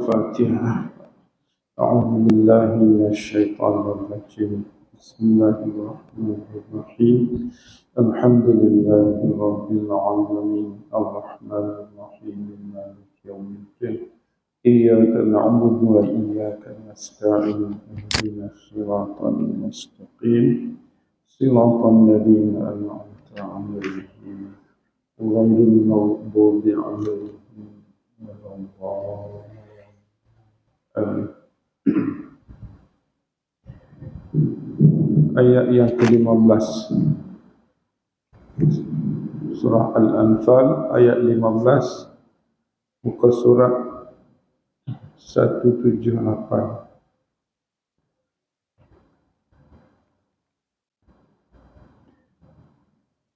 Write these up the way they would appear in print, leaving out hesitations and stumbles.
الفاتحة. أعوذ بالله من الشيطان الرجيم. بسم الله الرحمن الرحيم. الحمد لله رب العالمين الرحمن الرحيم مالك يوم الدين. إياك نعبد وإياك نستعين. اهدنا الصراط المستقيم صراط الذين أنعمت عليهم غير المغضوب عليهم ولا الضالين. Ayat yang ke-15 Surah Al-Anfal ayat 15, muka surat 178.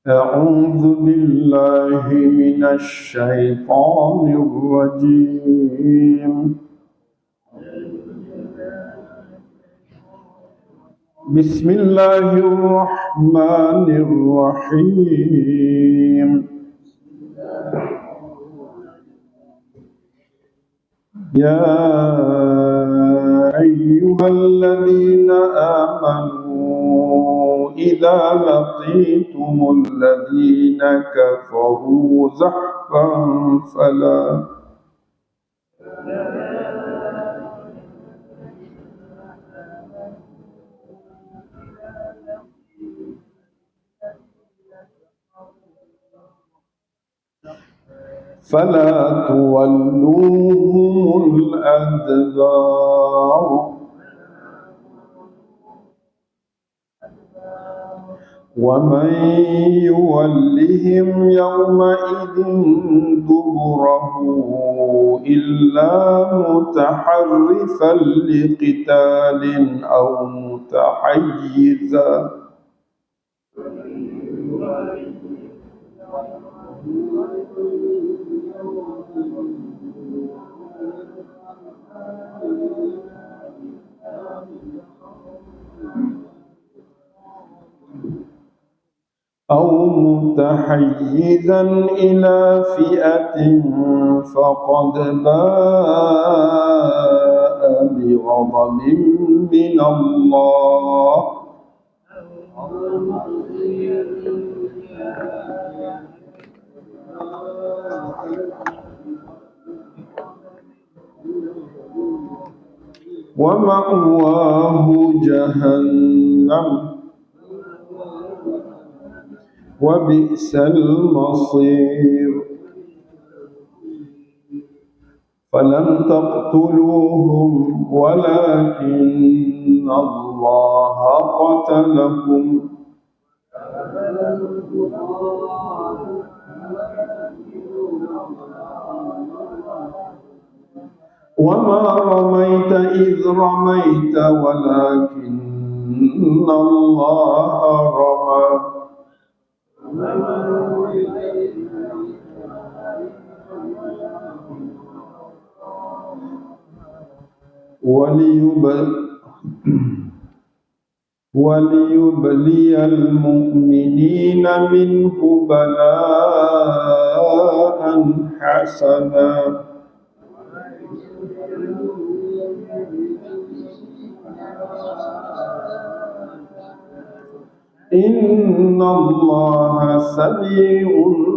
A'udzu billahi minasy syaithanir rajim. Bismillahirrahmanirrahim. Ya ayyuhalladzina amanu idza laqitumul ladzina kafaru zahfan فلا تولوهم الأدبار ومن يولهم يومئذ دبره إلا متحرفا لقتال أو متحيزا إلى فئة فقد باء بغضب من الله ومأواه جهنم وبئس المصير فلم تقتلوهم ولكن الله قتلهم وما رميت إذ رميت ولكن الله رمى وليبلي المؤمنين منه بلاء حسنا إن الله سميع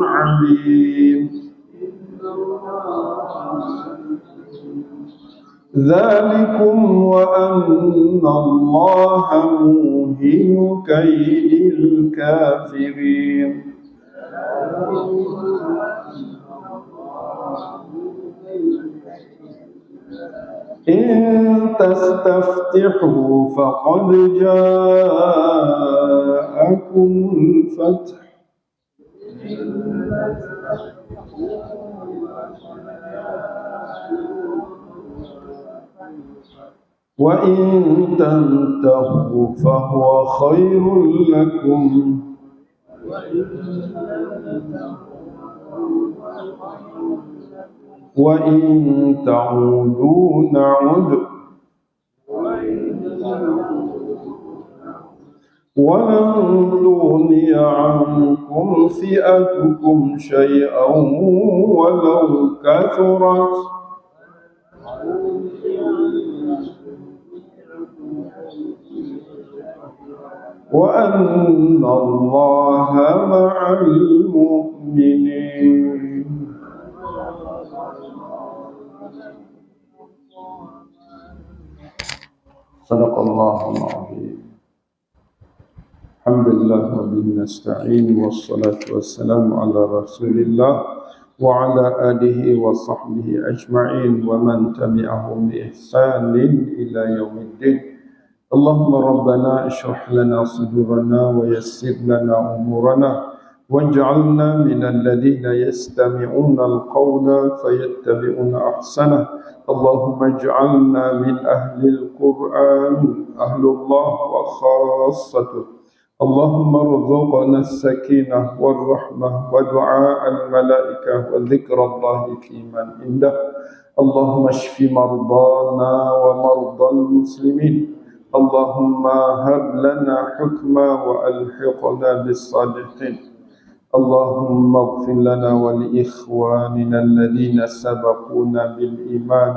عليم ذلكم وأن الله موهن كيد الكافرين إن تستفتحوا فقد جاءكم الفتح وإن تنتهوا فهو خير لكم وإن تعودوا نعد ولن تغني عنكم فئتكم شيئا ولو كثرت وأن الله مع المؤمنين. صدق الله العظيم. الحمد لله وبه نستعين والصلاة والسلام على رسول الله وعلى آله وصحبه أجمعين ومن تبعهم بإحسان إلى يوم الدين. اللهم ربنا اشرح لنا صدورنا ويسر لنا أمورنا واجعلنا من الذين يستمعون القول فيتبعون أحسنه. اللهم اجعلنا من أهل القرآن أهل الله وخاصته. اللهم ارزقنا السكينة والرحمة ودعاء الملائكة وذكر الله في من عنده. اللهم اشف مرضانا ومرضى المسلمين. اللهم هب لنا حكما وألحقنا بالصالحين. اللهم اغفر لنا ولإخواننا الذين سبقونا بالإيمان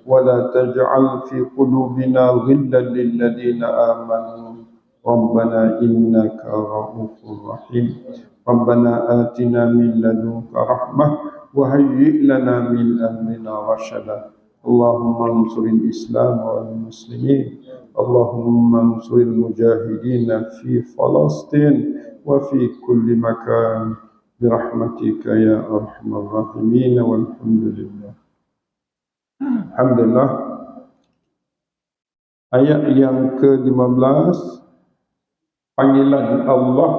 ولا تجعل في قلوبنا غلا للذين آمنوا ربنا إنك رؤوف رحيم. ربنا آتنا من لدنك رحمة وهيئ لنا من أمرنا رشدا. اللهم انصر الإسلام والمسلمين. اللهم انصر المجاهدين في فلسطين وفي كل مكان برحمتك يا أرحم الراحمين والحمد لله. Alhamdulillah. Ayat yang ke-15, panggilan Allah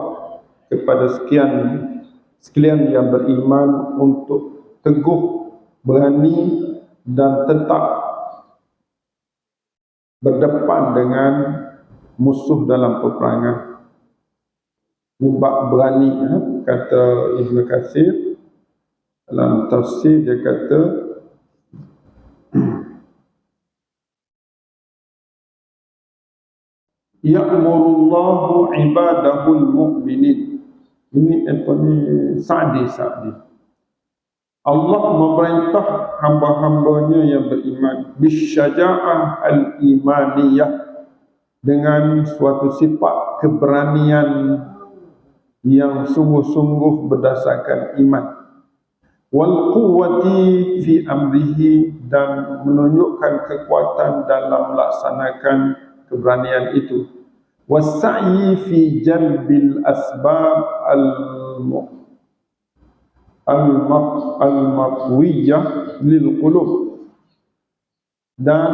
kepada sekalian yang beriman untuk teguh, berani dan tetap berdepan dengan musuh dalam peperangan. Bab berani, kata Ibn Katsir dalam tafsir, dia kata ya'murullahu ibadahul mu'minin. Ini apa ni? Sa'di. Allah memerintah hamba-hambanya yang beriman bisyaja'ah al-imaniyah, dengan suatu sifat keberanian yang sungguh-sungguh berdasarkan iman. Wal quwwati fi amrihi, dan menunjukkan kekuatan dalam melaksanakan keberanian itu. Wassa'i fi jalbil asbab al-maqwiyah lil qulub, dan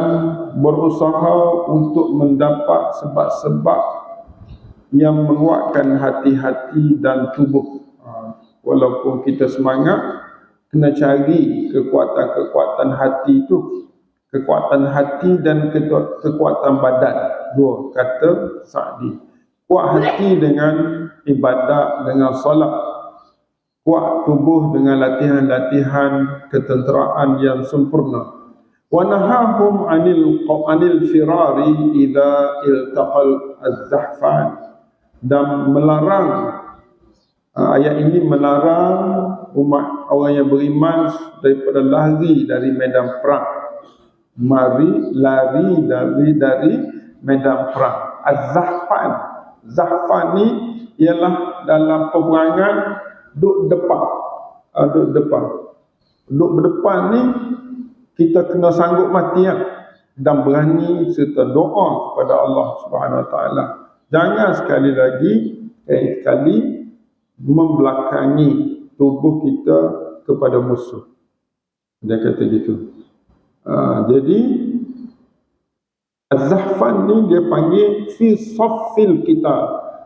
berusaha untuk mendapat sebab-sebab yang menguatkan hati-hati dan tubuh. Walaupun kita semangat, kena cari kekuatan-kekuatan hati itu. Kekuatan hati dan kekuatan badan. Dua, kata Sa'di. Kuat hati dengan ibadat, dengan solat. Kuat tubuh dengan latihan-latihan ketenteraan yang sempurna. Wa nahahum anil firari idza iltaqal az-zahfan, dan melarang, ayat ini melarang umat orang yang beriman daripada lari dari medan perang. Lari dari medan perang. Az-zahfan. Zahfan ni ialah dalam peperangan duduk depan. Duduk berdepan ni kita kena sanggup mati dan berani serta doa kepada Allah Subhanahu Wa Taala. Jangan sekali membelakangi tubuh kita kepada musuh. Dia kata gitu. Jadi Az-Zahfan ni dia panggil fi saffil kita,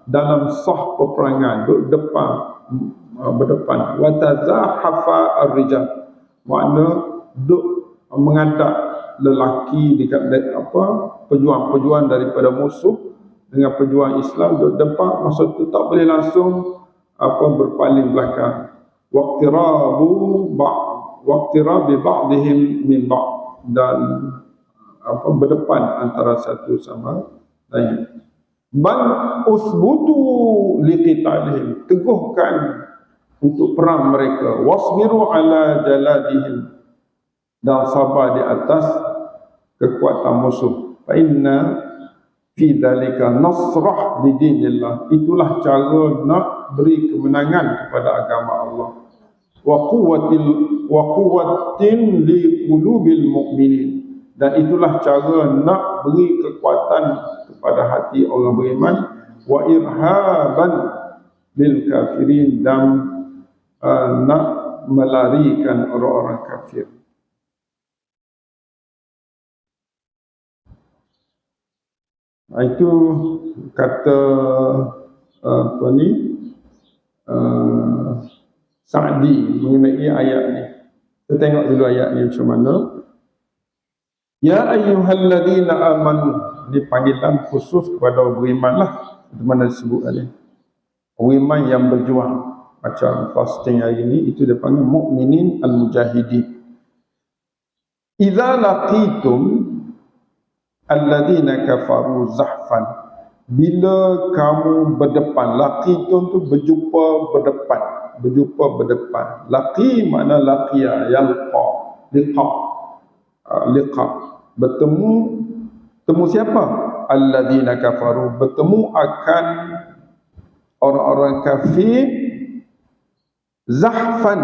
dalam saf peperangan, duduk depan, berdepan. Wa tazahafa ar-rijal, makna duduk menghadap lelaki dekat pejuang daripada musuh dengan pejuang Islam, duduk depan, masa tu tak boleh langsung berpaling belakang. Waqtirabi ba'dihim min ba'd, dan berdepan antara satu sama lain. Bal usbutu liqitalihim, teguhkan untuk perang mereka. Wasbiru ala jaladihim, dan sabar di atas kekuatan musuh. Fa inna fi dzalika nasrah li dinillah, itulah cara nak beri kemenangan kepada agama Allah, wa quwwatin li qulubil mu'minin, dan itulah cara nak beri kekuatan kepada hati orang beriman, wa irhaban lil kafirin, dan nak melarikan orang-orang kafir. Itu kata apa ni Sa'di mengenai ayat ni. Kita tengok dulu ayat ni macam mana. Ya ayyuhalladzina amanu, ini panggilan khusus kepada orang beriman lah, di mana disebut tadi. Beriman yang berjuang, macam fasting hari ini, itu dia panggil mukminin al-mujahidin. Idza laqitum alladzina kafaru zahfan, bila kamu berdepan, laqitun tu berjumpa berdepan, berjumpa berdepan. Laqi makna laqiya, yalqa, liqa, bertemu, temu siapa? Alladzina kafaru, bertemu akan orang-orang kafir. Zahfan,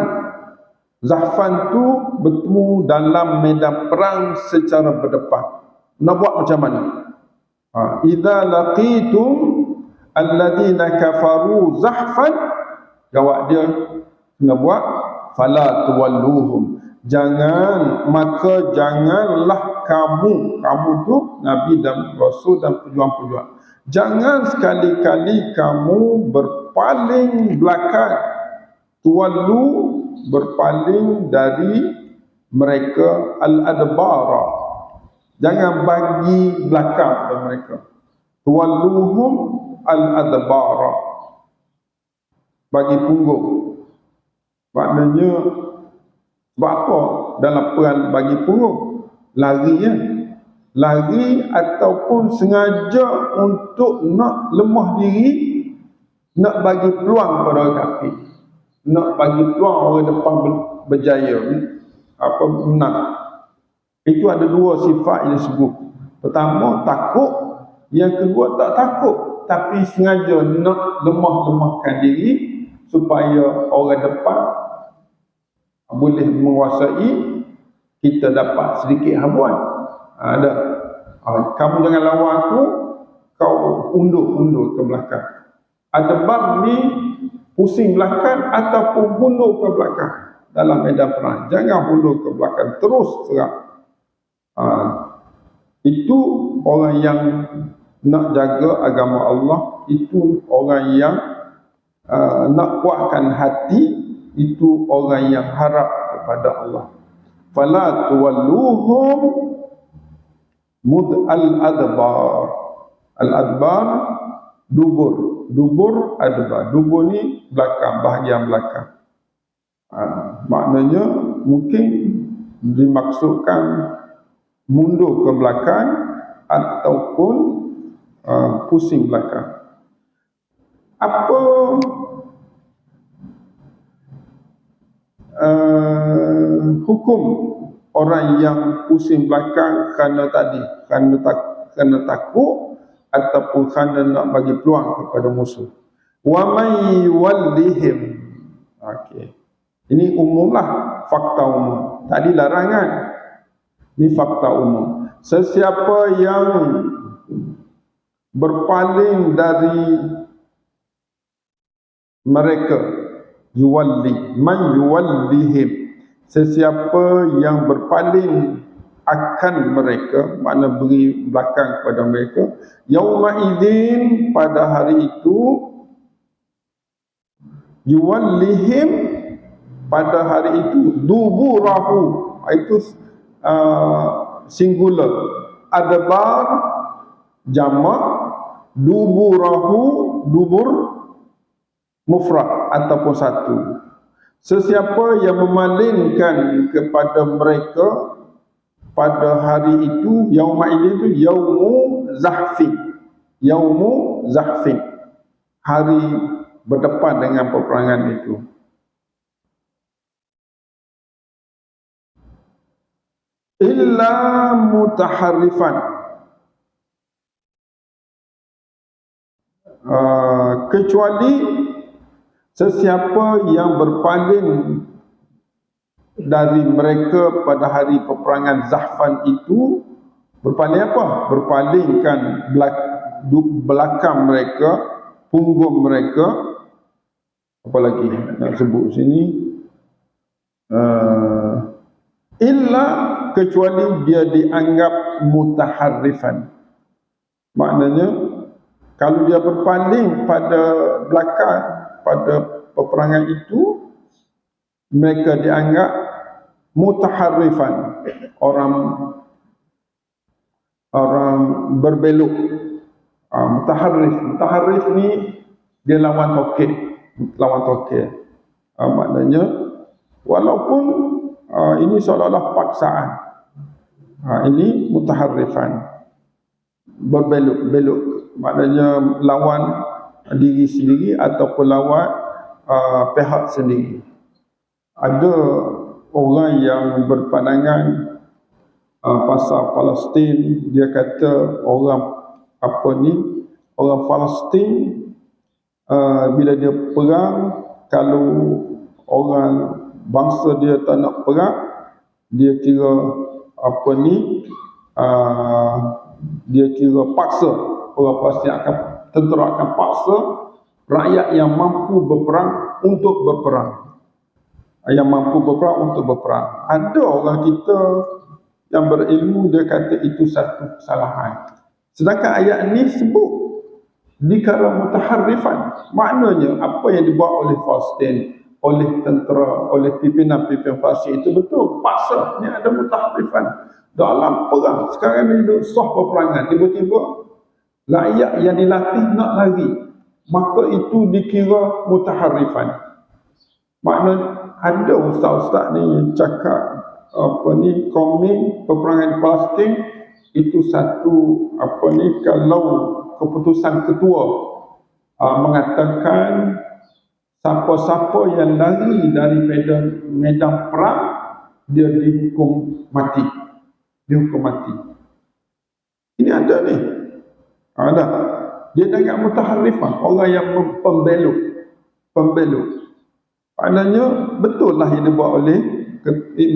zahfan tu bertemu dalam medan perang secara berdepan. Nak buat macam mana? Idza laqitum alladzina kafaru zahfan, jawab dia kena buat fala tuwalluhum, maka janganlah kamu tu Nabi dan Rasul dan pejuang-pejuang, jangan sekali-kali kamu berpaling belakang, tuwallu, berpaling dari mereka, al-adbara, jangan bagi belakang kepada mereka. Tuwalluhum al-adbara, bagi punggung. Maknanya sebab apa dalam perang bagi punggung? Lari ya. Lari ataupun sengaja untuk nak lemah diri, nak bagi peluang kepada orang kafir, nak bagi peluang orang depan berjaya, menang. Itu ada dua sifat yang disebut. Pertama takut, yang kedua tak takut tapi sengaja nak lemah-lemahkan diri supaya orang depan boleh menguasai, kita dapat sedikit habuan. Ada kamu jangan lawan aku, kau undur ke belakang. Adbar ni pusing belakang ataupun mundur ke belakang dalam medan perang. Jangan mundur ke belakang, terus serang. Itu orang yang nak jaga agama Allah, itu orang yang nak kuatkan hati, itu orang yang harap kepada Allah. Fala tuwalluhum mud al-adbar. Al-adbar dubur adbar. Dubur ni belakang, bahagian belakang. Maknanya mungkin dimaksudkan mundur ke belakang ataupun pusing belakang. Apa hukum orang yang pusing belakang kerana takut ataupun kerana nak bagi peluang kepada musuh? Wa may yuwallihim. Okey. Ini umumlah, fakta umum. Tadi larangan. Ini fakta umum. Sesiapa yang berpaling dari mereka, yuwalli, man yuwallihim, sesiapa yang berpaling akan mereka, makna beri belakang kepada mereka, yauma idzin, pada hari itu, yuwallihim, pada hari itu, duburahu, itu singular, adbar jamak, duburahu dubur mufrad ataupun satu. Sesiapa yang memalingkan kepada mereka pada hari itu, yauma itu yaumu zahfi, yaumu zahfi, hari berdepan dengan peperangan itu. Illa mutaharrifan, kecuali sesiapa yang berpaling dari mereka pada hari peperangan Zahfan itu. Berpaling apa? Berpalingkan belakang mereka, punggung mereka. Apa lagi nak sebut sini? Illa, kecuali dia dianggap mutaharrifan. Maknanya kalau dia berpaling pada belakang pada peperangan itu, mereka dianggap mutaharrifan, orang berbelok. Mutaharrif ni dia lawan tokek. Maknanya walaupun ini seolah-olah paksaan, ini mutaharrifan, berbelok, maknanya lawan diri sendiri ataupun lawan pihak sendiri. Ada orang yang berpandangan pasal Palestin, dia kata orang Palestin bila dia perang, kalau orang bangsa dia tak nak perang, dia kira dia kira paksa. Orang Palestin tentera akan paksa rakyat yang mampu berperang untuk berperang. Ada orang kita yang berilmu, dia kata itu satu kesalahan. Sedangkan ayat ini sebut dikala mutaharrifan. Maknanya apa yang dibuat oleh Palestin, oleh tentera, oleh pimpinan-pimpinan Palestin itu betul, paksa. Ini ada mutaharrifan dalam perang. Sekarang ini duduk sah peperangan, tiba-tiba rakyat yang dilatih nak lari, maka itu dikira mutaharrifan. Maknanya ada ustaz-ustaz ni yang cakap komen peperangan Palestin itu satu kalau keputusan ketua mengatakan siapa-siapa yang lari dari medan perang, dia dihukum mati. Ini ada ni. Ada. Dia agak mutaharrifah, orang yang pembelok. Maknanya betul lah yang dibuat oleh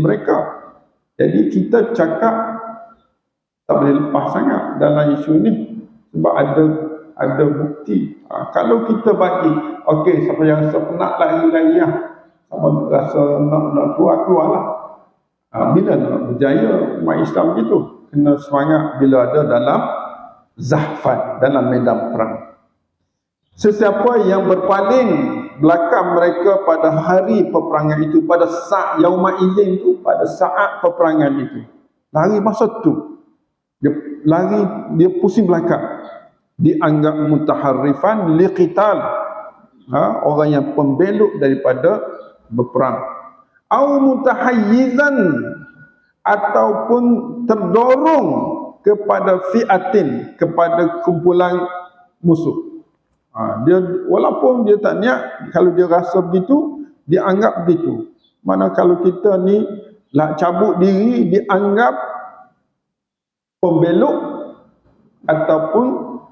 mereka. Jadi kita cakap tak boleh lepas sangat dalam isu ni, sebab ada bukti. Kalau kita bagi, okey, siapa yang rasa penat lari-lari lah, siapa rasa nak keluar lah. Bila nak berjaya umat Islam gitu, kena semangat bila ada dalam Zahfan, dalam medan perang. Sesiapa yang berpaling belakang mereka pada hari peperangan itu, pada saat yaumul izin itu, pada saat peperangan itu, lari masa tu, dia lari, dia pusing belakang, dianggap mutaharrifan liqital, orang yang pembelok daripada berperang. Au mutahayyizan, ataupun terdorong kepada fi'atin, kepada kumpulan musuh. Dia walaupun dia tak niat, kalau dia rasa begitu, dia anggap begitu. Mana kalau kita ni nak cabut diri, dianggap pembelok ataupun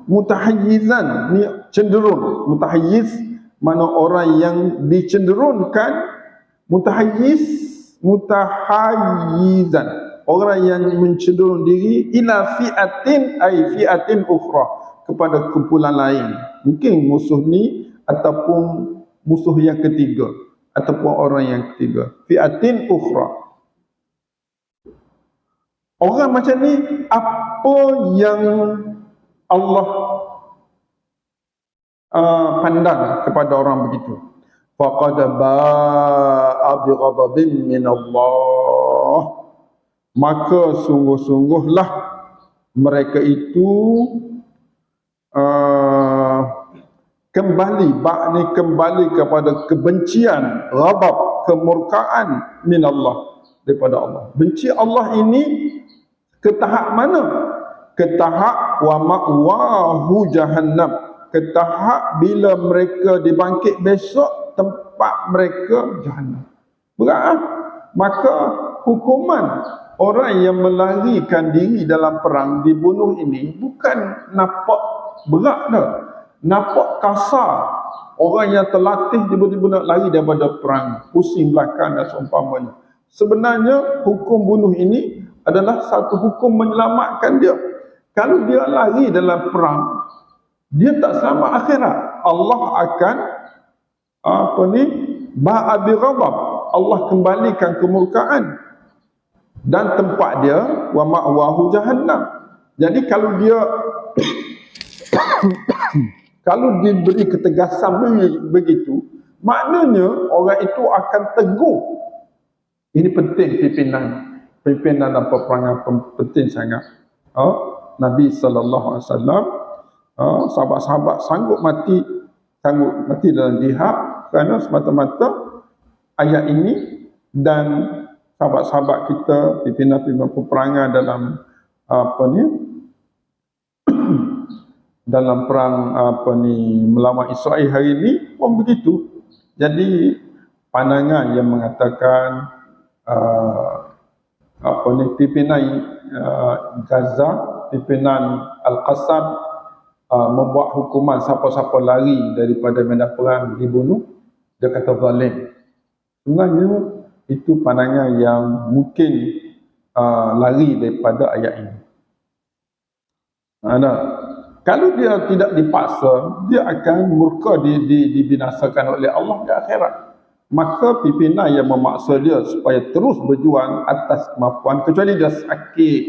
mutahayyizan, ni cenderung. Mutahayyiz mana orang yang dicenderungkan, mutahayyizan, orang yang mencenderung diri ila fi'atin, ay fi'atin ukhra, kepada kumpulan lain. Mungkin musuh ni ataupun musuh yang ketiga, ataupun orang yang ketiga. Fi'atin ukhra. Orang macam ni, apa yang Allah pandang kepada orang begitu? Faqad ba'a bighadabin min Allah. Maka sungguh-sungguhlah mereka itu kembali kepada kebencian, ghadab, kemurkaan min Allah, daripada Allah. Benci Allah ini ke tahap mana? Ke tahap wa ma'wahu jahannam, ke tahap bila mereka dibangkit besok, tempat mereka jahannam. Berat. Maka hukuman orang yang melarikan diri dalam perang, dibunuh ini bukan nampak berat dah. nampak kasar. Orang yang terlatih tiba-tiba nak lari daripada perang, pusing belakang dan seumpamanya. Sebenarnya hukum bunuh ini adalah satu hukum menyelamatkan dia. Kalau dia lari dalam perang, dia tak selamat akhirat. Allah akan ba'a bi ghadab. Allah kembalikan kemurkaan dan tempat dia wa ma'wahu jahannam. Jadi kalau dia kalau diberi ketegasan begitu, maknanya orang itu akan teguh. Ini penting pimpinan dan peperangan penting sangat. Nabi SAW, sahabat-sahabat sanggup mati dalam jihad kerana semata-mata ayat ini, dan sahabat-sahabat kita pimpinan peperangan dalam perang melawan Israel hari ini pun begitu. Jadi pandangan yang mengatakan pimpinan Gaza, pimpinan Al-Qassam membuat hukuman siapa-siapa lari daripada medan perang dibunuh, dia kata zalim. Sebenarnya itu pandangan yang mungkin lari daripada ayat ini. Kalau dia tidak dipaksa, dia akan murka dibinasakan oleh Allah di akhirat. Maka pimpinan yang memaksa dia supaya terus berjuang atas kemampuan, kecuali dia sakit,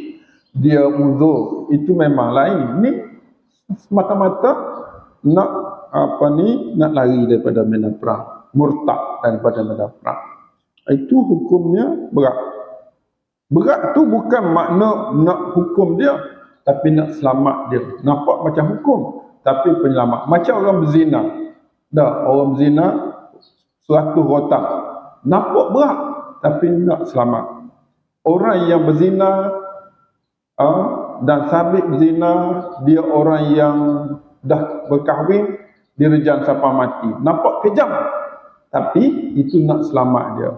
dia uzur, itu memang lain. Ini semata-mata nak lari daripada medan perang, murtad daripada medan perang. Itu hukumnya berat. Berat tu bukan makna nak hukum dia, tapi nak selamat dia. Nampak macam hukum, tapi penyelamat. Macam orang berzina. Orang berzina 100 rotak. Nampak berat, tapi nak selamat. Orang yang berzina dan sabit berzina, dia orang yang dah berkahwin, direjam sampai mati. Nampak kejam, tapi itu nak selamat dia.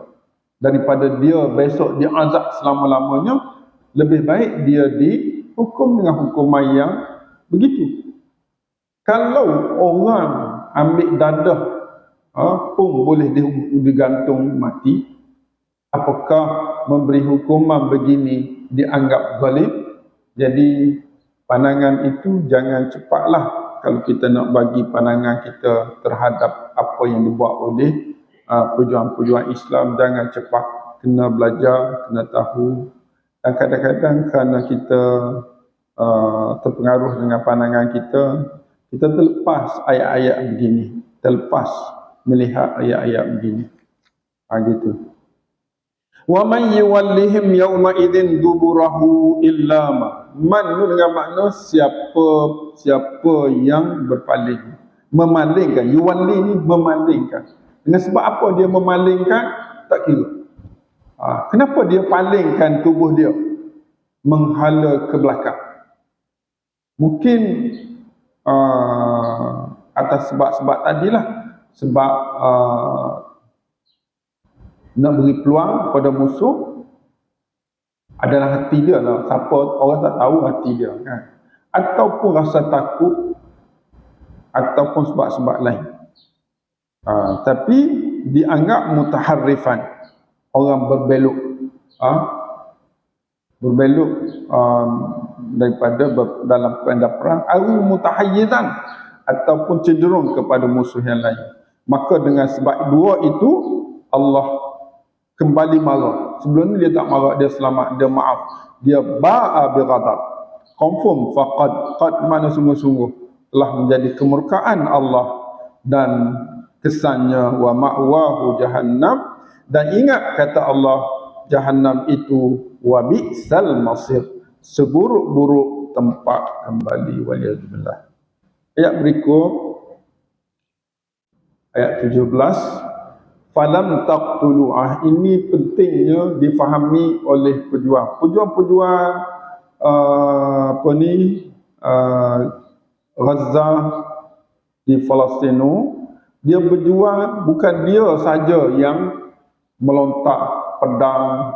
Daripada dia besok dia azab selama-lamanya, lebih baik dia dihukum dengan hukuman yang begitu. Kalau orang ambil dadah pun boleh digantung mati, apakah memberi hukuman begini dianggap zalim? Jadi pandangan itu jangan cepatlah kalau kita nak bagi pandangan kita terhadap apa yang dibuat oleh pejuang-pejuang Islam. Jangan cepat, kena belajar, kena tahu. Dan kadang-kadang kerana kita terpengaruh dengan pandangan kita terlepas ayat-ayat begini, terlepas melihat ayat-ayat begini. Gitu. Wa man yuwallihim yawma idzin duburahu illa man dengan makna siapa yang berpaling, memalingkan. Yuwalli ni memalingkan. Dengan sebab apa dia memalingkan? Tak kira. Kenapa dia palingkan tubuh dia menghala ke belakang? Mungkin atas sebab-sebab tadilah. Sebab nak beri peluang pada musuh adalah hati dia lah. Siapa orang tak tahu hati dia kan. Ataupun rasa takut, ataupun sebab-sebab lain. Tapi dianggap mutaharrifan, orang berbelok daripada dalam medan perang, atau mutahayyizan, ataupun cenderung kepada musuh yang lain. Maka dengan sebab dua itu Allah kembali marah. Sebelum ni dia tak marah, dia selamat, dia maaf. Dia ba'a bi ghadab. Confirm qad mana sungguh-sungguh telah menjadi kemurkaan Allah, dan kesannya wa ma'wahu jahannam. Dan ingat kata Allah, jahannam itu wa bi'sal masir, seburuk-buruk tempat kembali. Waliyadzubillah. Ayat berikut, ayat 17. Falam taqtulu'ah. Ini pentingnya difahami oleh pejuang. Pejuang-pejuang Gaza di Palestin, dia berjuang, bukan dia saja yang melontak pedang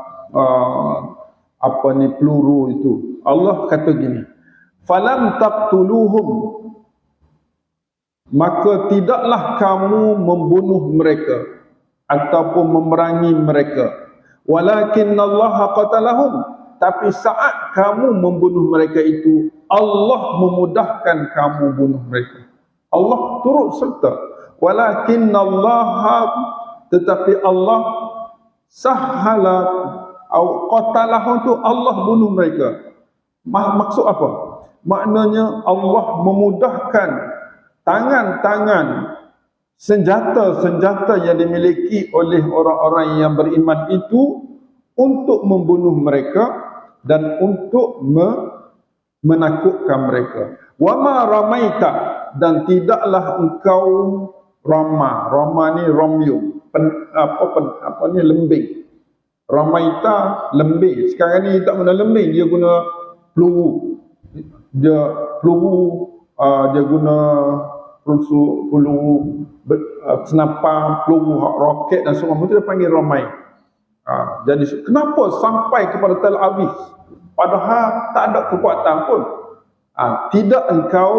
peluru itu. Allah kata gini, falam taqtuluhum, maka tidaklah kamu membunuh mereka ataupun memerangi mereka. Walakinnallaha qatalahum, tapi saat kamu membunuh mereka itu, Allah memudahkan kamu bunuh mereka. Allah turut serta. Walakinnallaha, tetapi Allah sahhala atau qatalahum, tu Allah bunuh mereka. Maksud apa? Maknanya Allah memudahkan tangan-tangan, senjata-senjata yang dimiliki oleh orang-orang yang beriman itu untuk membunuh mereka dan untuk menakutkan mereka. Wa ma ramaita, dan tidaklah engkau rama ni ramyum, lembing. Ramaita lembing. Sekarang ni tak guna lembing, dia guna peluru. Dia guna peluru senapan, peluru roket dan semua itu dia panggil ramai. Jadi kenapa sampai kepada Tel Aviv padahal tak ada kekuatan pun? Tidak engkau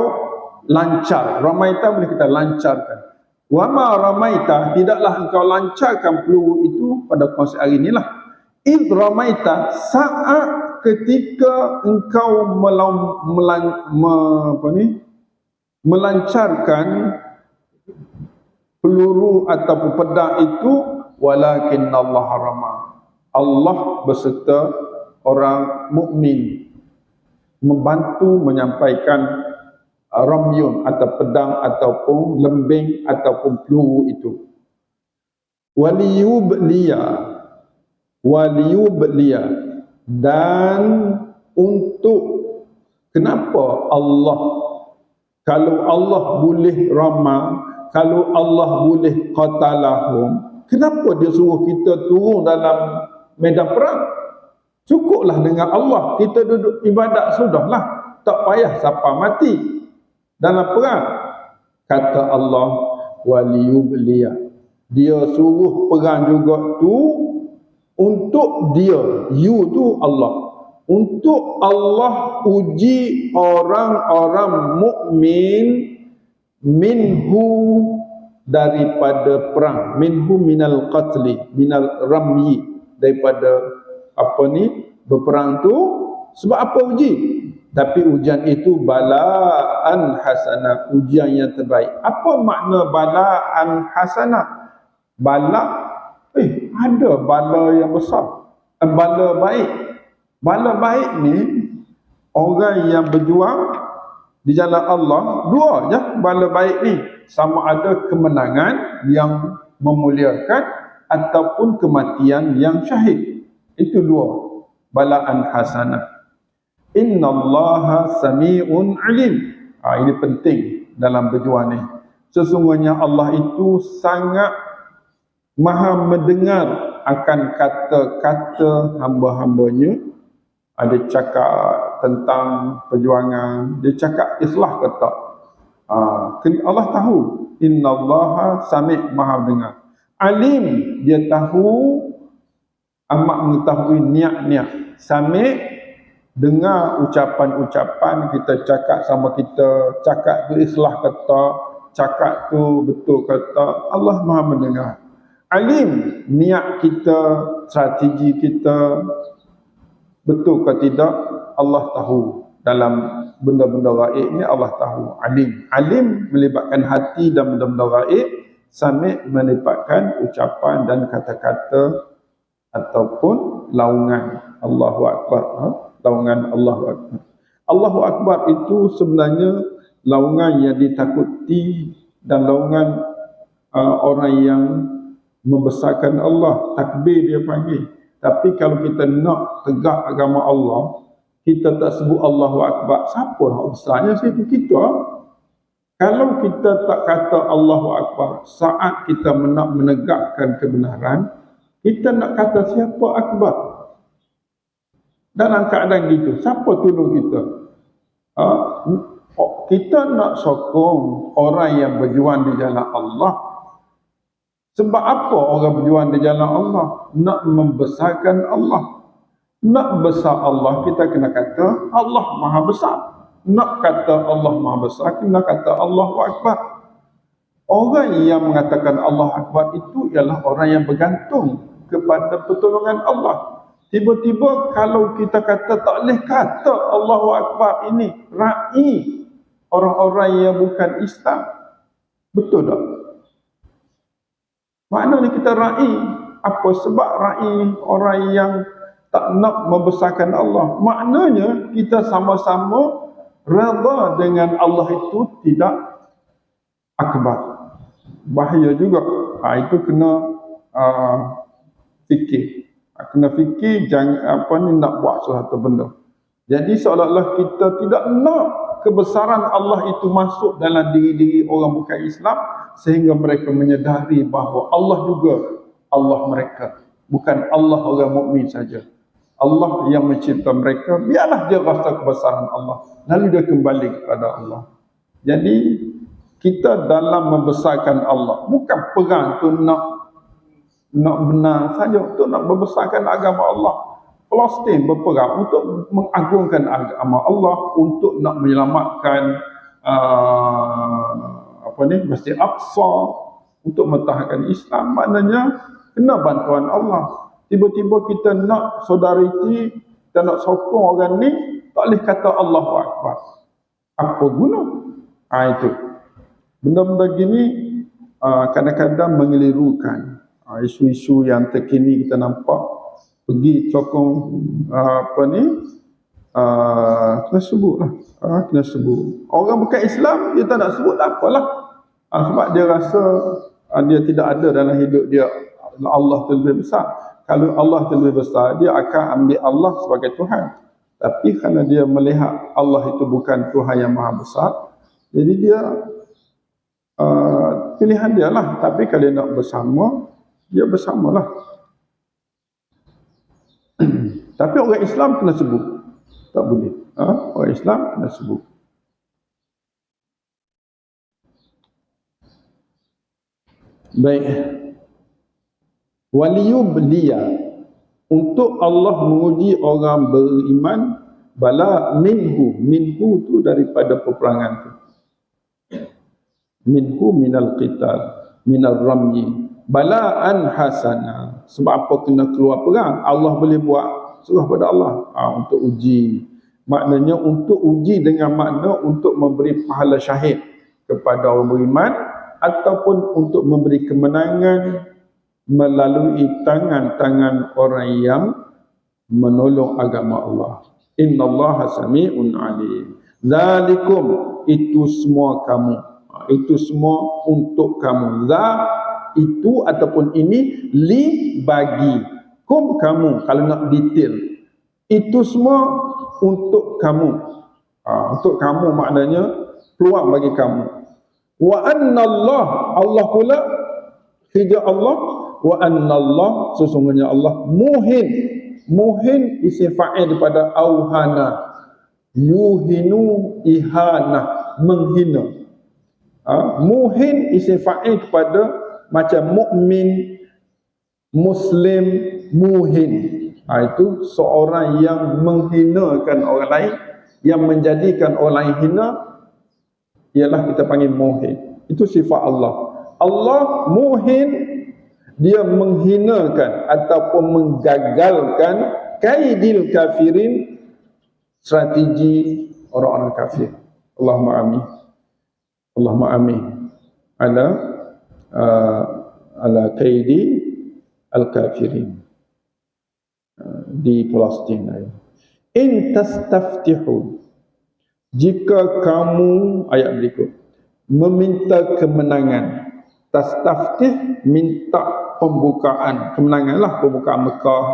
lancar. Ramaita boleh kita lancarkan. Wa ma ramaita, tidaklah engkau lancarkan peluru itu pada konsep hari inilah. Id ramaita, saat ketika engkau melancarkan peluru ataupun pedang itu, walakinnallaha rama, Allah beserta orang mukmin membantu menyampaikan ramyun atau pedang ataupun lembing ataupun peluru itu. Waliyubliya, dan untuk kenapa Allah, kalau Allah boleh rama, kalau Allah boleh qatalahum, kenapa dia suruh kita turun dalam medan perang? Cukuplah dengan Allah, kita duduk ibadat sudahlah, tak payah siapa mati dalam perang. Kata Allah, waliyubliya, dia suruh perang juga tu untuk dia, you tu Allah, untuk Allah uji orang-orang mukmin minhu, daripada perang, minhu minal qatli, minal ramyi, daripada berperang tu. Sebab apa uji? Tapi ujian itu balaan hasanah, ujian yang terbaik. Apa makna balaan hasanah? Bala, ada bala yang besar, bala baik. Bala baik ni, orang yang berjuang di jalan Allah, dua je bala baik ni. Sama ada kemenangan yang memuliakan ataupun kematian yang syahid. Itu dua balaan hasanah. Innallaha sami'un alim. Ini penting dalam berjuang ni. Sesungguhnya Allah itu sangat maha mendengar akan kata-kata hamba-hambanya. Ada cakap tentang perjuangan, dia cakap islah ke tak? Allah tahu. Innallaha sami', maha dengar. Alim, dia tahu, amat mengetahui niat-niat. Sami', dengar ucapan-ucapan kita cakap sama kita, cakap tu islah ke tak, cakap tu betul ke tak, Allah maha mendengar. Alim, niat kita, strategi kita betul ke tidak, Allah tahu. Dalam benda-benda gaib ni Allah tahu. Alim melibatkan hati dan benda-benda gaib. Sami' melibatkan ucapan dan kata-kata ataupun laungan. Allahu Akbar. Laungan Allahu Akbar. Allahu Akbar itu sebenarnya laungan yang ditakuti dan laungan orang yang membesarkan Allah. Takbir dia panggil. Tapi kalau kita nak tegak agama Allah, kita tak sebut Allahu Akbar, siapa yang besarnya situ kita? Kalau kita tak kata Allahu Akbar saat kita nak menegakkan kebenaran, kita nak kata siapa Akbar? Dalam keadaan gitu, siapa tolong kita? Kita nak sokong orang yang berjuang di jalan Allah. Sebab apa orang berjuang di jalan Allah? Nak membesarkan Allah. Nak besar Allah, kita kena kata Allah Maha Besar. Nak kata Allah Maha Besar, kena kata Allahu Akbar. Orang yang mengatakan Allah Akbar itu ialah orang yang bergantung kepada pertolongan Allah. Tiba-tiba kalau kita kata tak boleh kata Allahu Akbar ini ra'i orang-orang yang bukan Islam. Betul tak? Maknanya kita ra'i. Apa sebab ra'i orang yang tak nak membesarkan Allah? Maknanya kita sama-sama redha dengan Allah itu tidak akbar. Bahaya juga. Itu kena fikir. Kena fikir jangan nak buat sesuatu benda. Jadi seolah-olah kita tidak nak kebesaran Allah itu masuk dalam diri-diri orang bukan Islam, sehingga mereka menyedari bahawa Allah juga Allah mereka, bukan Allah orang mukmin saja. Allah yang mencipta mereka, biarlah dia rasa kebesaran Allah, lalu dia kembali kepada Allah. Jadi kita dalam membesarkan Allah, bukan perang tu nak benar saja, untuk nak membesarkan agama Allah. Palestin berperang untuk mengagungkan agama Allah, untuk nak menyelamatkan Masjid Aqsa, untuk mentahankan Islam. Maknanya kena bantuan Allah. Tiba-tiba kita nak solidariti, kita nak sokong orang ni, tak boleh kata Allahu Akbar. Apa guna? Itu benda-benda gini kadang-kadang mengelirukan. Isu-isu yang terkini kita nampak, pergi sokong kena sebut lah, kena sebut. Orang bukan Islam, dia tak nak sebut, tak apalah. Sebab dia rasa dia tidak ada dalam hidup dia Allah tu lebih besar. Kalau Allah tu lebih besar, dia akan ambil Allah sebagai Tuhan. Tapi kerana dia melihat Allah itu bukan Tuhan yang maha besar, jadi dia pilihan dia lah. Tapi kalau dia nak bersama, dia bersamalah. Tapi orang Islam kena sebut, tak boleh. Orang Islam kena sebut. Baik. Waliyubliya, untuk Allah menguji orang beriman, bala minhu tu daripada peperangan tu. Minhu minal qital, minal ramyi, balaan hasana. Sebab apa kena keluar perang? Allah boleh buat, serah pada Allah. Untuk uji. Maknanya untuk uji dengan makna untuk memberi pahala syahid kepada orang beriman, ataupun untuk memberi kemenangan melalui tangan-tangan orang yang menolong agama Allah. Innallaha sami'un alim. Zalikum, itu semua kamu. Itu semua untuk kamu. Za itu ataupun ini, li bagi. Kum kamu, kalau nak detail. Itu semua untuk kamu. Untuk kamu maknanya peluang bagi kamu. Wa annallah, Allah pula, hija Allah. Wa annallah, sesungguhnya Allah muhin. Muhin isim fa'il daripada auhana. Yuhinu ihana, menghina. Muhin isim fa'il kepada macam mukmin, muslim, muhin. Itu seorang yang menghinakan orang lain, yang menjadikan orang lain hina, ialah kita panggil muhin. Itu sifat Allah. Allah muhin, dia menghinakan ataupun menggagalkan kaidil kafirin, strategi orang-orang kafir. Allahumma amin. Allahumma amin ala kaidi al-kafirin di Palestin. In tastaftihu, jika kamu, ayat berikut, meminta kemenangan. Tastaftih, minta pembukaan, kemenanganlah, pembukaan Mekah.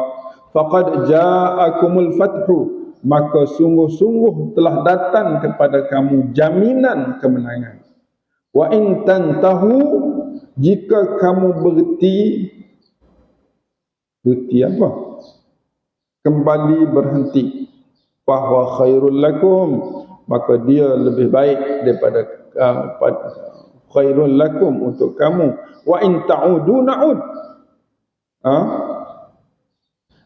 Faqad ja'akumul fathu, maka sungguh-sungguh telah datang kepada kamu jaminan kemenangan. Wa in tantahu, jika kamu berhenti apa? Kembali berhenti. Fahuwa khairul lakum, maka dia lebih baik daripada khairul lakum, untuk kamu. Wa in ta'udu na'ud.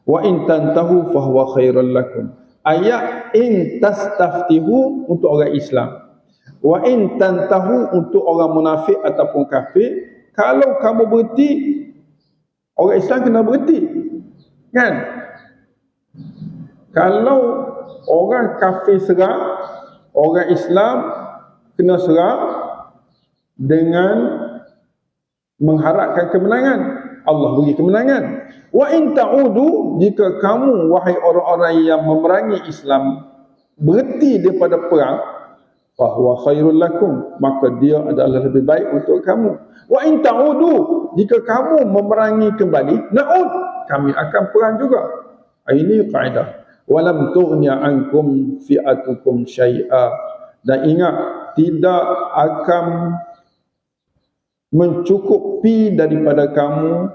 Wa in tantahu fahuwa khairul lakum. Ayat in tastaftihu untuk orang Islam. Wa in tantahu, untuk orang munafik ataupun kafir, kalau kamu berhenti, orang Islam kena berhenti. Kan? Kalau orang kafir serang, orang Islam kena serang dengan mengharapkan kemenangan. Allah beri kemenangan. Wa in ta'udu, jika kamu wahai orang-orang yang memerangi Islam berhenti daripada perang, fahuwa khairul lakum, maka dia adalah lebih baik untuk kamu. Wa in ta'udu, jika kamu memerangi kembali, na'ud, kami akan perang juga. Ini kaedah. Walam tughniya ankum fi'atukum syai'a, dan ingat, tidak akan mencukupi daripada kamu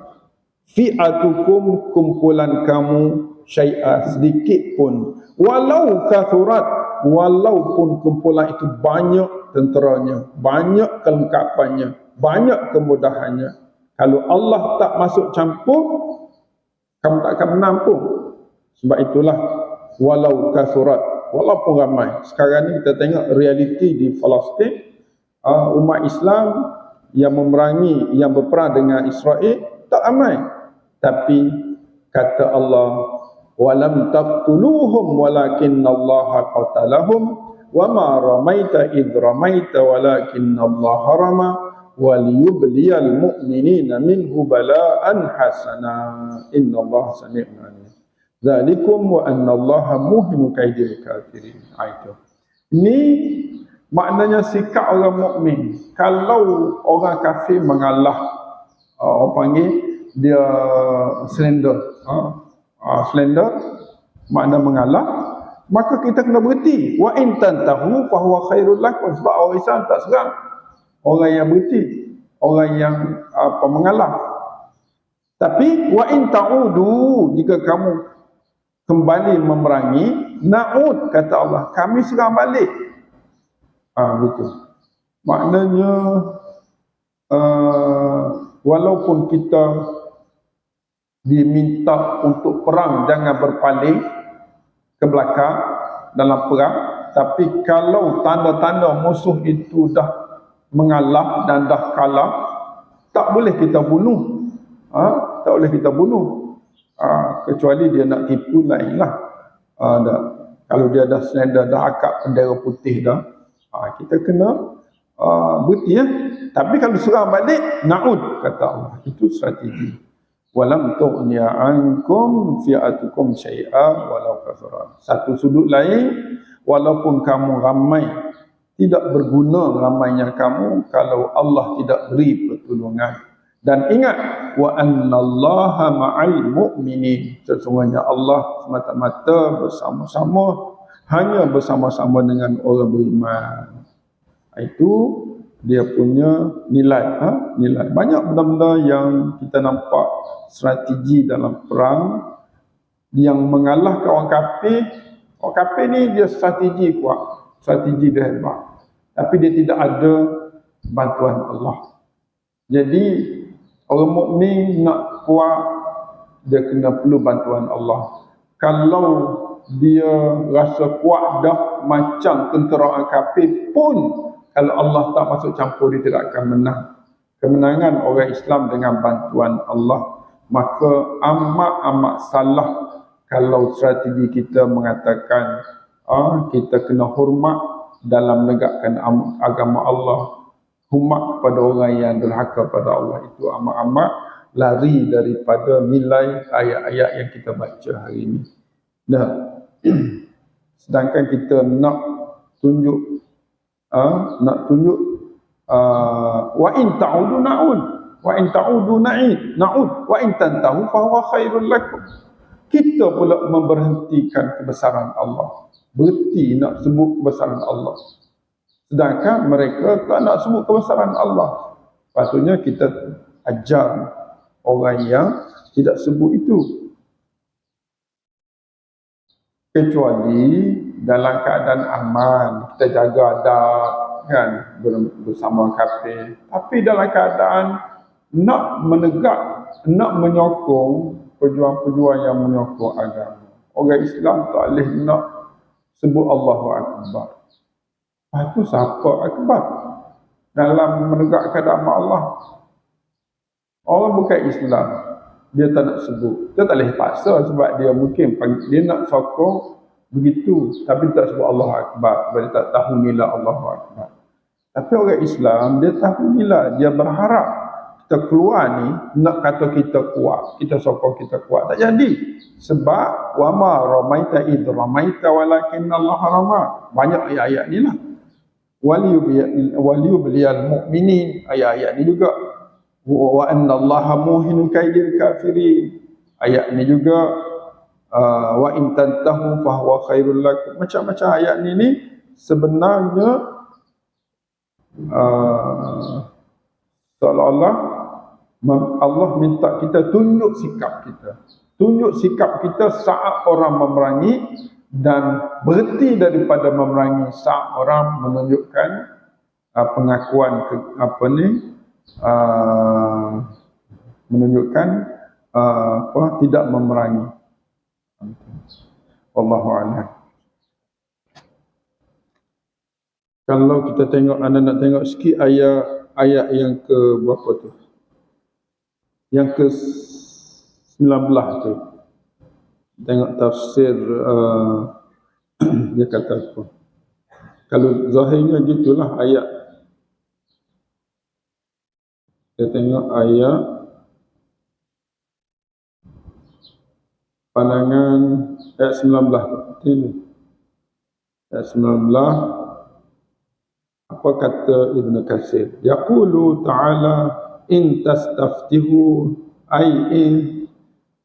fi'atukum, kumpulan kamu, syai'a, sedikit pun, walau kathurat, walaupun kumpulan itu banyak tenteranya, banyak kelengkapannya, banyak kemudahannya. Kalau Allah tak masuk campur, kamu tak akan menang pun. Sebab itulah walau kathurat, walaupun ramai. Sekarang ni kita tengok realiti di Palestin, umat Islam yang memerangi, yang berperang dengan Israel tak ramai. Tapi kata Allah, walam taqtuluhum walakinnallaha qatalahum wama ramaita id ramaita walakinnallaha rama waliyubliyal mu'minina minhu bala'an hasana innallaha sami'un alim. Zalikum wa annallaha muhinu kaidil kafirin. Itu. Ini maknanya sikap orang mukmin. Kalau orang kafir mengalah, orang panggil dia slender, slender makna mengalah, maka kita kena berhenti. Wa in tantahu fa huwa khairul lakum, sebab orang Islam tak serang orang yang berhenti, orang yang mengalah. Tapi wa in ta'udu, jika kamu kembali memerangi, na'ud, kata Allah, kami serang balik. Betul. Maknanya walaupun kita diminta untuk perang, jangan berpaling ke belakang dalam perang, tapi kalau tanda-tanda musuh itu dah mengalah dan dah kalah, tak boleh kita bunuh. Tak boleh kita bunuh. Kecuali dia nak tipu, lainlah. Kalau dia dah slender, dah akak bendera putih dah, kita kena berhenti ya. Tapi kalau serang balik, na'ud, kata Allah. Itu strategi. Walam tughniya ankum fi'atukum syai'a walau kathura. Satu sudut lain, walaupun kamu ramai, tidak berguna ramainya kamu kalau Allah tidak beri pertolongan. Dan ingat, wa annallaha ma'al mu'minin, sesungguhnya Allah semata-mata bersama-sama, hanya bersama-sama dengan orang beriman. Itu dia punya nilai. Nilai. Banyak benda-benda yang kita nampak strategi dalam perang yang mengalahkan orang kafir. Orang kafir ni dia strategi kuat, strategi dia hebat, tapi dia tidak ada bantuan Allah. Jadi orang mukmin nak kuat, dia kena perlu bantuan Allah. Kalau dia rasa kuat dah macam tentera orang kafir pun, kalau Allah tak masuk campur, dia tidak akan menang. Kemenangan orang Islam dengan bantuan Allah. Maka amat-amat salah kalau strategi kita mengatakan kita kena hormat dalam menegakkan agama Allah, hormat kepada orang yang derhaka pada Allah. Itu amat-amat lari daripada nilai ayat-ayat yang kita baca hari ini. Sedangkan kita nak tunjuk wa in ta'udu na'ud, wa in ta'udu na'ud, wa in tantahu fa huwa khairul lakum. Kita pula memberhentikan kebesaran Allah, berhenti nak sebut kebesaran Allah, sedangkan mereka tak nak sebut kebesaran Allah. Patutnya kita ajar orang yang tidak sebut itu, kecuali dalam keadaan aman, kita jaga adab kan bersama kafir. Tapi dalam keadaan nak menegak, nak menyokong pejuang-pejuang yang menyokong agama, orang Islam tak boleh nak sebut Allahu Akbar. Itu siapa akbar dalam menegakkan agama Allah. Orang bukan Islam, dia tak nak sebut. Dia tak boleh paksa sebab dia mungkin dia nak sokong begitu, tapi tak sebut Allah Akbar sebab dia tak tahu nilai Allah Akbar. Tapi orang Islam, dia tahu nilai. Dia berharap kita keluar ni, nak kata kita kuat, kita sokong kita kuat. Tak jadi. Sebab, وَمَا رَمَيْتَ إِذْ رَمَيْتَ وَلَكِنَّ اللَّهَ رَمَى. Banyak ayat-ayat ni lah. وَلِيُبْلِيَ الْمُؤْمِنِينَ. Ayat-ayat ni juga. وَأَنَّ اللَّهَ مُوهِنُ كَيْدِ الْكَافِرِينَ. Ayat ni juga. وَإِنْ تَنْتَهُ فَهُوَ خَيْرٌ لَكُمْ. Macam-macam ayat ni sebenarnya seolah-olah Allah minta kita tunjuk sikap kita. Tunjuk sikap kita saat orang memerangi dan berhenti daripada memerangi saat orang menunjukkan pengakuan menunjukkan tidak memerangi. Wallahu a'lam. Kalau kita tengok, anda nak tengok sikit ayat yang ke berapa tu? Yang ke 19 tu. Tengok tafsir dia kata apa? Kalau zahirnya gitulah ayat. Kita tengok ayat pandangan ayat 19 tu. Ayat 19. Apa kata Ibn Katsir? Yaqulu ta'ala in tastaftihu ay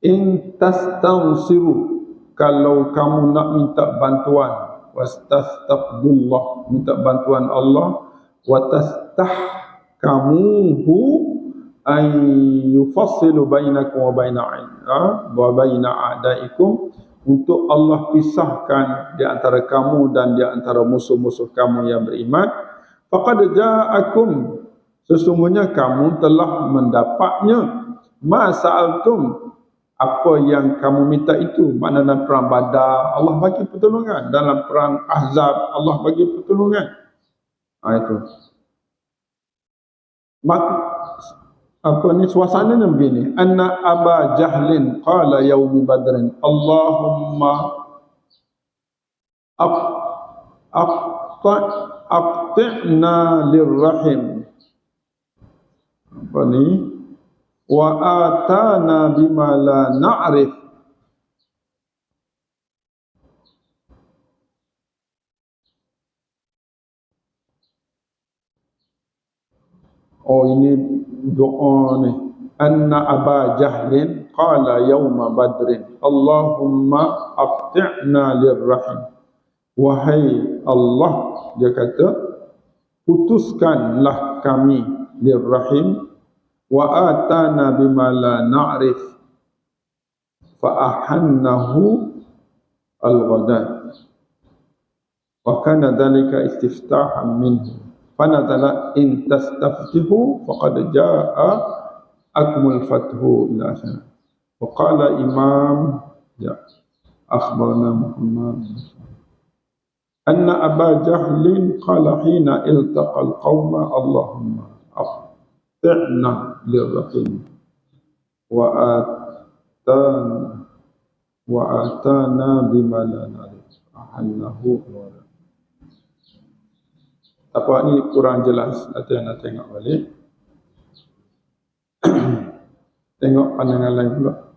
in tastansiru, kalau kamu nak minta bantuan, wastastaqbillah, minta bantuan Allah, wa tastahkamuhu ay yufassilu bainakum wa baina a'daikum, untuk Allah pisahkan di antara kamu dan di antara musuh-musuh kamu yang beriman. Faqad ja'akum, sesungguhnya kamu telah mendapatnya, ma sa'altum, apa yang kamu minta itu. Maknanya dalam perang Badar Allah bagi pertolongan, dalam perang Ahzab Allah bagi pertolongan. Itu suasananya begini. Anna Aba Jahlin qala yaumi badrin Allahumma aqti'na lirrahim wa atana bima la na'rif. Ini doa ni. Anna Aba Jahlin qala yauma badrin Allahumma aqti'na lirrahim. Wahai Allah, dia kata, putuskanlah kami lirrahim, wa atana bima la na'rif, fa ahannahu al-ghadat, wa kana dhalika istiftahan minhu, fa nazala in tastaftihu faqad jaa akmul fathu ila sana. Wa qala imam akhbarana Muhammad anna Aba Jahlin qala hina iltaqal qawma Allahumma aqti'na lirrahim wa atana bima la na'rif ahannahu. Apa ni kurang jelas, nanti anda tengok balik. Tengok pandangan lain pula.